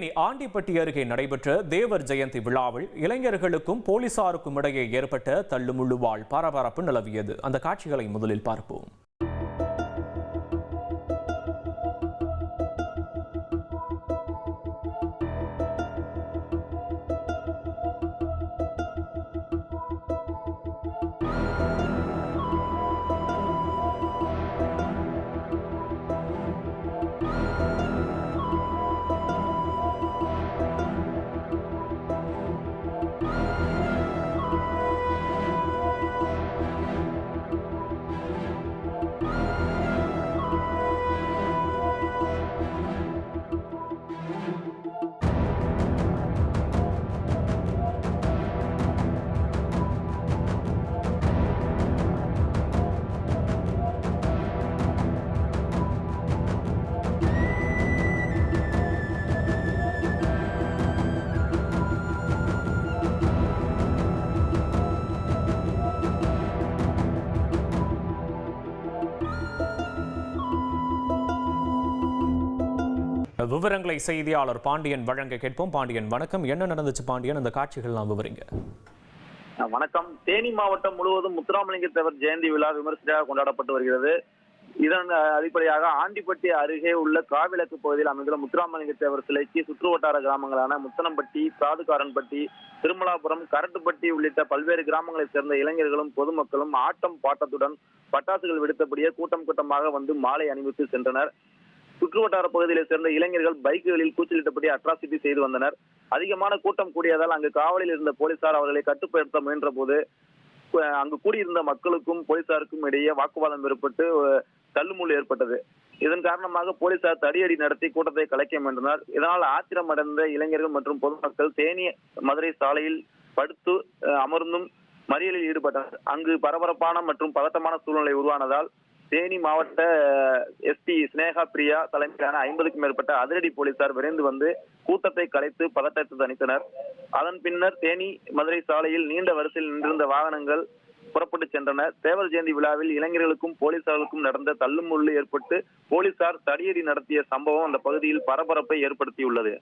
தேனி ஆண்டிப்பட்டி அருகே நடைபெற்ற தேவர் ஜெயந்தி விழாவில் இளைஞர்களுக்கும் போலீசாருக்கும் இடையே ஏற்பட்ட தள்ளுமுள்ளுவால் பரபரப்பு நிலவியது. அந்த காட்சிகளை முதலில் பார்ப்போம். விவரங்களை செய்தியாளர் பாண்டியன் வழங்க கேட்போம். பாண்டியன், வணக்கம். என்ன நடந்துச்சு பாண்டியன்? அந்த காட்சிகள்லாம் விவரிங்க. வணக்கம். தேனி மாவட்டம் முழுவதும் முத்துராமலிங்க தேவர் ஜெயந்தி விழா விமர்சையாக கொண்டாடப்பட்டு வருகிறது. இதன் அடிப்படையாக ஆண்டிப்பட்டி அருகே உள்ள காவிலக்கு பகுதியில் அமைந்துள்ள முத்துராமலிங்க தேவர் சிலைக்கு சுற்றுவட்டார கிராமங்களான முத்தனம்பட்டி, சாதுகாரன்பட்டி, திருமலாபுரம், கரட்டுப்பட்டி உள்ளிட்ட பல்வேறு கிராமங்களைச் சேர்ந்த இளைஞர்களும் பொதுமக்களும் ஆட்டம் பாட்டத்துடன் பட்டாசுகள் வெடித்தபடியே கூட்டம் கூட்டமாக வந்து மாலை அணிவித்து சென்றனர். சுற்றுவட்டார பகுதியை சேர்ந்த இளைஞர்கள் பைக்குகளில் கூச்சலிட்டபடி அட்ராசிட்டி செய்து வந்தனர். அதிகமான கூட்டம் கூடியதால் அங்கு காவலில் இருந்த போலீசார் அவர்களை கட்டுப்படுத்த முயன்ற போது அங்கு கூடியிருந்த மக்களுக்கும் போலீசாருக்கும் இடையே வாக்குவாதம் ஏற்பட்டு தள்ளுமுள்ளு ஏற்பட்டது. இதன் காரணமாக போலீசார் தடியடி நடத்தி கூட்டத்தை கலைக்க முயன்றனர். இதனால் ஆத்திரமடைந்த இளைஞர்கள் மற்றும் பொதுமக்கள் தேனி மதுரை சாலையில் படுத்து அமர்ந்தும் மறியலில் ஈடுபட்டனர். அங்கு பரபரப்பான மற்றும் பதட்டமான சூழ்நிலை உருவானதால் தேனி மாவட்ட எஸ்பி ஸ்னேகா பிரியா தலைமையிலான 50க்கும் மேற்பட்ட அதிரடி போலீசார் விரைந்து வந்து கூட்டத்தை கலைத்து பதட்டத்தை தணித்தனர். அதன் பின்னர் தேனி மதுரை சாலையில் நீண்ட வரிசையில் நின்றிருந்த வாகனங்கள் புறப்பட்டு சென்றன. தேவர் ஜெயந்தி விழாவில் இளைஞர்களுக்கும் போலீசாருக்கும் நடந்த தள்ளுமுள்ளு ஏற்பட்டு போலீசார் தடியடி நடத்திய சம்பவம் அந்த பகுதியில் பரபரப்பை ஏற்படுத்தியுள்ளது.